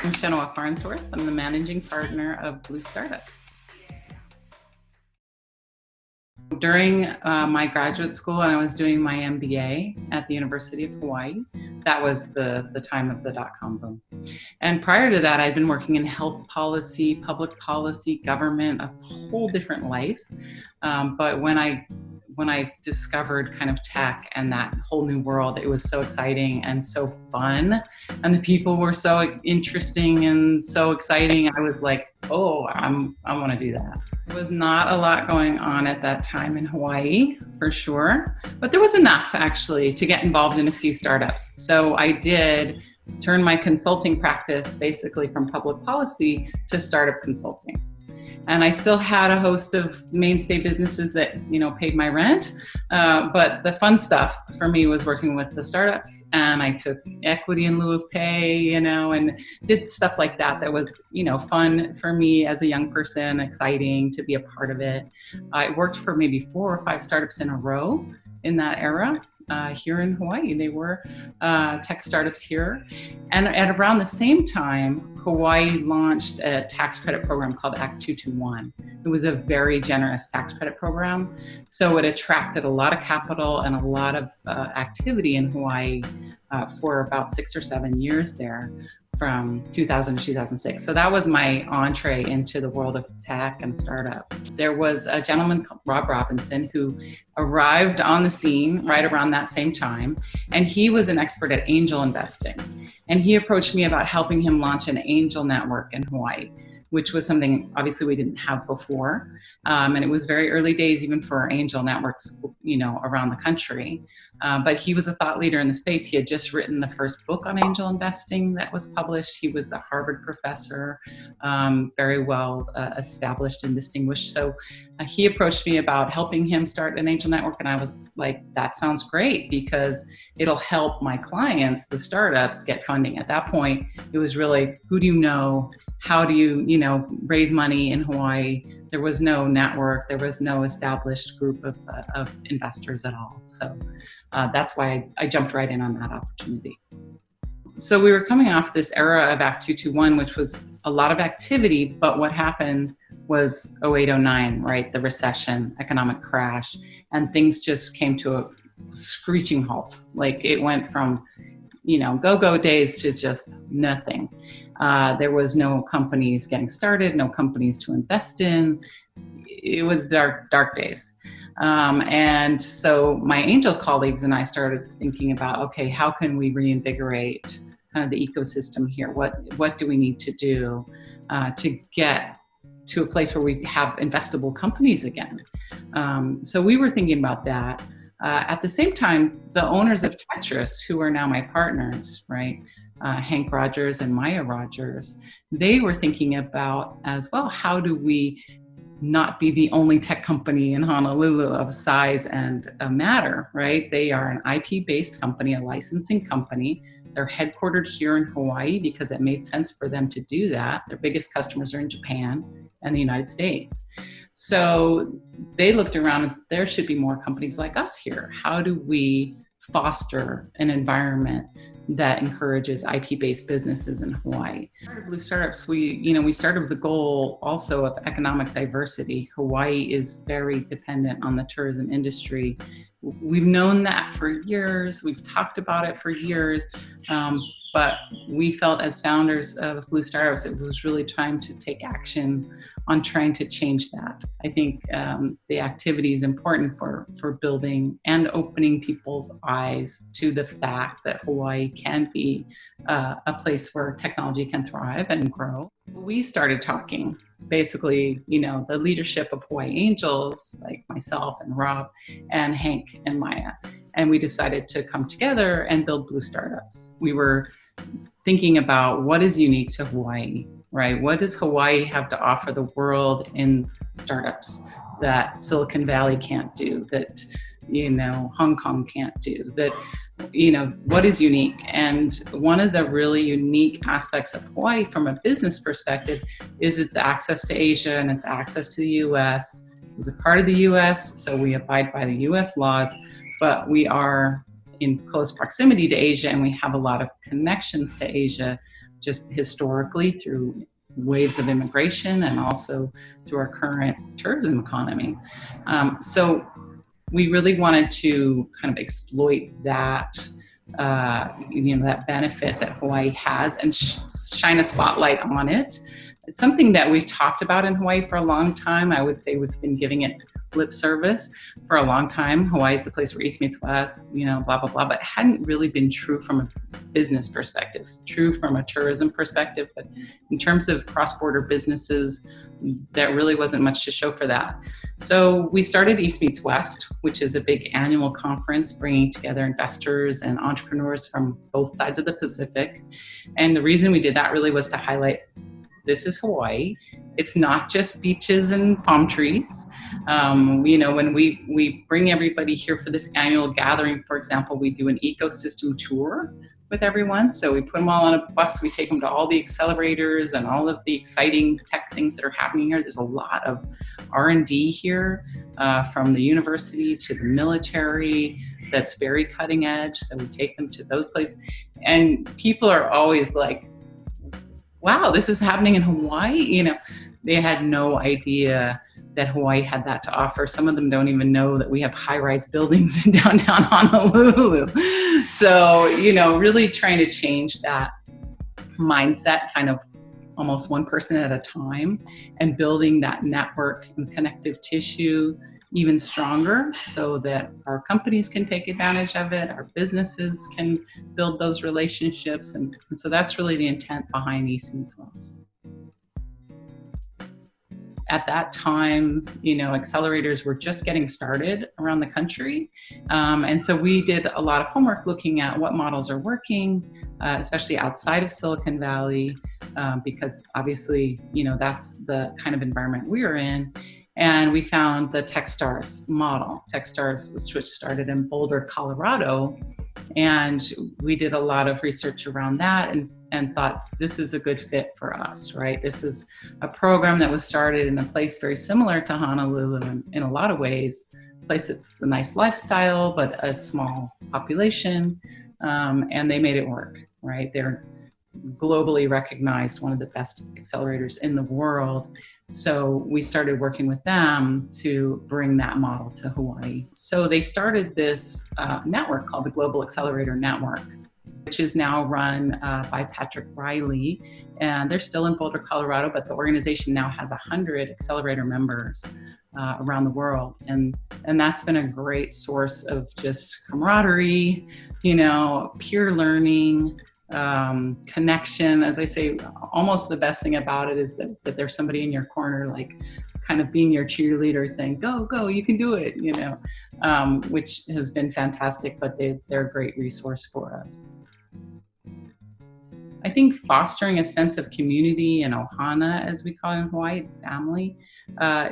I'm Chenoa Farnsworth. I'm the managing partner of Blue Startups. During my graduate school, and I was doing my MBA at the University of Hawaii. That was the time of the dot-com boom. And prior to that, I'd been working in health policy, public policy, government, a whole different life. But when I discovered kind of tech and that whole new world, it was so exciting and so fun. And the people were so interesting and so exciting. I was like, oh, I want to do that. There was not a lot going on at that time in Hawaii, for sure. But there was enough, actually, to get involved in a few startups. So I did turn my consulting practice basically from public policy to startup consulting. And I still had a host of mainstay businesses that, paid my rent. But the fun stuff for me was working with the startups, and I took equity in lieu of pay, and did stuff like that. That was, fun for me as a young person, exciting to be a part of it. I worked for maybe 4 or 5 startups in a row in that era. Here in Hawaii. They were tech startups here. And at around the same time, Hawaii launched a tax credit program called Act 221. It was a very generous tax credit program. So it attracted a lot of capital and a lot of activity in Hawaii for about 6 or 7 years there, from 2000 to 2006. So that was my entree into the world of tech and startups. There was a gentleman called Rob Robinson who arrived on the scene right around that same time, and he was an expert at angel investing. And he approached me about helping him launch an angel network in Hawaii, which was something obviously we didn't have before. And it was very early days even for angel networks, around the country. But he was a thought leader in the space. He had just written the first book on angel investing that was published. He was a Harvard professor, very well established and distinguished. So he approached me about helping him start an angel network. And I was like, that sounds great, because it'll help my clients, the startups, get funding. At that point, it was really, who do you know? How do you, raise money in Hawaii? There was no network. There was no established group of investors at all. So that's why I jumped right in on that opportunity. So we were coming off this era of Act 221, which was a lot of activity, but what happened was 0809, right? The recession, economic crash, and things just came to a screeching halt. Like it went from, go-go days to just nothing. There was no companies getting started, no companies to invest in. It was dark days. And so my angel colleagues and I started thinking about, okay, how can we reinvigorate kind of the ecosystem here? What do we need to do to get to a place where we have investable companies again? So we were thinking about that. At the same time, the owners of Tetris, who are now my partners, right? Hank Rogers and Maya Rogers, they were thinking about as well, how do we not be the only tech company in Honolulu of size and matter, right? They are an IP-based company, a licensing company. They're headquartered here in Hawaii because it made sense for them to do that. Their biggest customers are in Japan and the United States. So they looked around and there should be more companies like us here. How do we foster an environment that encourages IP-based businesses in Hawaii? Part of Blue Startups, we started with the goal also of economic diversity. Hawaii is very dependent on the tourism industry. We've known that for years. We've talked about it for years. But we felt as founders of Blue Startups, it was really time to take action on trying to change that. I think the activity is important for building and opening people's eyes to the fact that Hawaii can be a place where technology can thrive and grow. We started talking, basically, the leadership of Hawaii Angels, like myself and Rob and Hank and Maya. And we decided to come together and build Blue Startups. We were thinking about what is unique to Hawaii, right? What does Hawaii have to offer the world in startups that Silicon Valley can't do, that, Hong Kong can't do, that, what is unique? And one of the really unique aspects of Hawaii from a business perspective is its access to Asia and its access to the US. It's a part of the US, so we abide by the US laws, but we are in close proximity to Asia, and we have a lot of connections to Asia just historically through waves of immigration and also through our current tourism economy. So we really wanted to kind of exploit that, that benefit that Hawaii has and shine a spotlight on it. It's something that we've talked about in Hawaii for a long time. I would say we've been giving it lip service for a long time. Hawaii is the place where East meets West, blah, blah, blah, but it hadn't really been true from a business perspective, true from a tourism perspective. But in terms of cross-border businesses, there really wasn't much to show for that. So we started East Meets West, which is a big annual conference bringing together investors and entrepreneurs from both sides of the Pacific. And the reason we did that really was to highlight this is Hawaii. It's not just beaches and palm trees. When we bring everybody here for this annual gathering, for example, we do an ecosystem tour with everyone. So we put them all on a bus. We take them to all the accelerators and all of the exciting tech things that are happening here. There's a lot of R&D here, from the university to the military, that's very cutting edge. So we take them to those places. And people are always like, wow, this is happening in Hawaii. They had no idea that Hawaii had that to offer. Some of them don't even know that we have high-rise buildings in downtown Honolulu. So, really trying to change that mindset, kind of almost one person at a time, and building that network and connective tissue even stronger so that our companies can take advantage of it, our businesses can build those relationships. And so that's really the intent behind East Meets West. At that time, accelerators were just getting started around the country. And so we did a lot of homework looking at what models are working, especially outside of Silicon Valley, because obviously, that's the kind of environment we are in. And we found the Techstars model. Techstars which started in Boulder, Colorado. And we did a lot of research around that and thought this is a good fit for us, right? This is a program that was started in a place very similar to Honolulu in a lot of ways. A place that's a nice lifestyle, but a small population. And they made it work, right? They're globally recognized, one of the best accelerators in the world. So we started working with them to bring that model to Hawaii. So they started this network called the Global Accelerator Network, which is now run by Patrick Riley. And they're still in Boulder, Colorado, but the organization now has 100 accelerator members around the world. And that's been a great source of just camaraderie, peer learning, connection. As I say, almost the best thing about it is that there's somebody in your corner, like kind of being your cheerleader, saying, go, you can do it, which has been fantastic, but they're a great resource for us. I think fostering a sense of community and ohana, as we call it in Hawaii, family,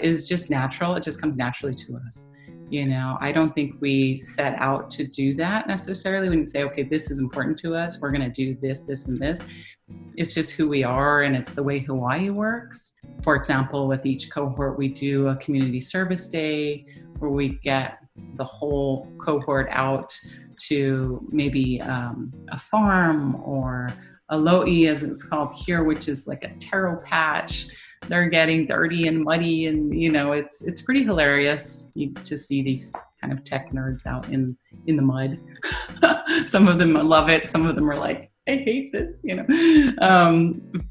is just natural. It just comes naturally to us. I don't think we set out to do that necessarily. We didn't say, okay, this is important to us. We're going to do this, this, and this. It's just who we are, and it's the way Hawaii works. For example, with each cohort, we do a community service day where we get the whole cohort out to maybe a farm or a lo'i, as it's called here, which is like a taro patch. They're getting dirty and muddy, and it's pretty hilarious to see these kind of tech nerds out in the mud. Some of them love it. Some of them are like, I hate this,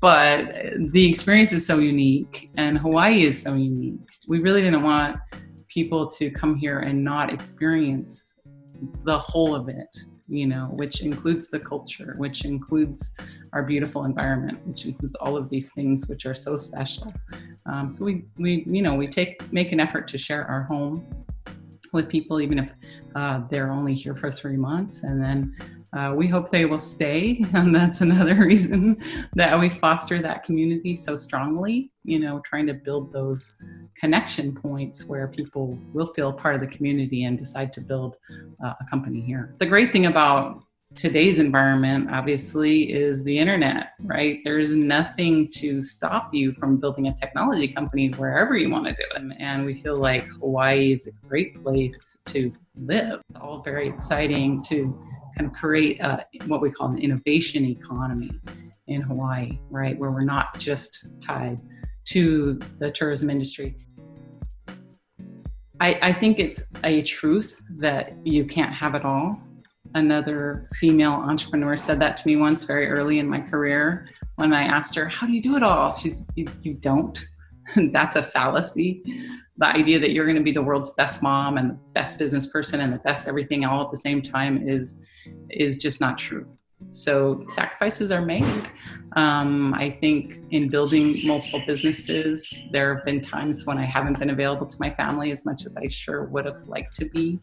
but the experience is so unique, and Hawaii is so unique. We really didn't want people to come here and not experience the whole of it, which includes the culture, which includes our beautiful environment, which includes all of these things which are so special. So we make an effort to share our home with people, even if they're only here for 3 months, and then we hope they will stay. And that's another reason that we foster that community so strongly, trying to build those connection points where people will feel part of the community and decide to build a company here. The great thing about today's environment, obviously, is the internet, right? There's nothing to stop you from building a technology company wherever you want to do it. And we feel like Hawaii is a great place to live. It's all very exciting to kind of create what we call an innovation economy in Hawaii, right? Where we're not just tied to the tourism industry. I think it's a truth that you can't have it all. Another female entrepreneur said that to me once very early in my career when I asked her, how do you do it all? You don't. That's a fallacy. The idea that you're going to be the world's best mom and the best business person and the best everything all at the same time is just not true. So sacrifices are made. I think in building multiple businesses, there have been times when I haven't been available to my family as much as I sure would have liked to be.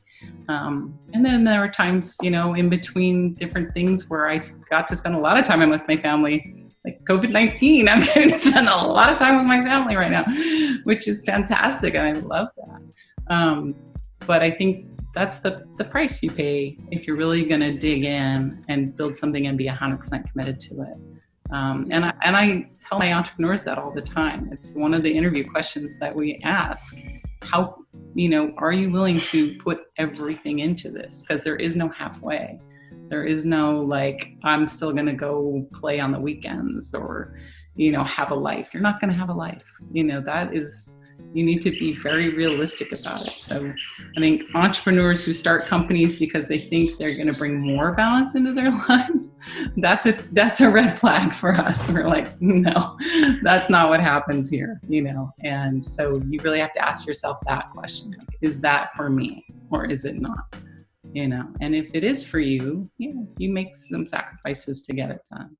And then there are times, in between different things where I got to spend a lot of time with my family, like COVID-19. I'm getting to spend a lot of time with my family right now, which is fantastic. And I love that. But I think that's the price you pay if you're really going to dig in and build something and be 100% committed to it. And I tell my entrepreneurs that all the time. It's one of the interview questions that we ask. How, are you willing to put everything into this? Because there is no halfway. There is no I'm still going to go play on the weekends or, have a life. You're not going to have a life. You need to be very realistic about it. So I think entrepreneurs who start companies because they think they're going to bring more balance into their lives, that's a red flag for us. We're like, no, that's not what happens here, And so you really have to ask yourself that question. Is that for me or is it not? And if it is for you, you make some sacrifices to get it done.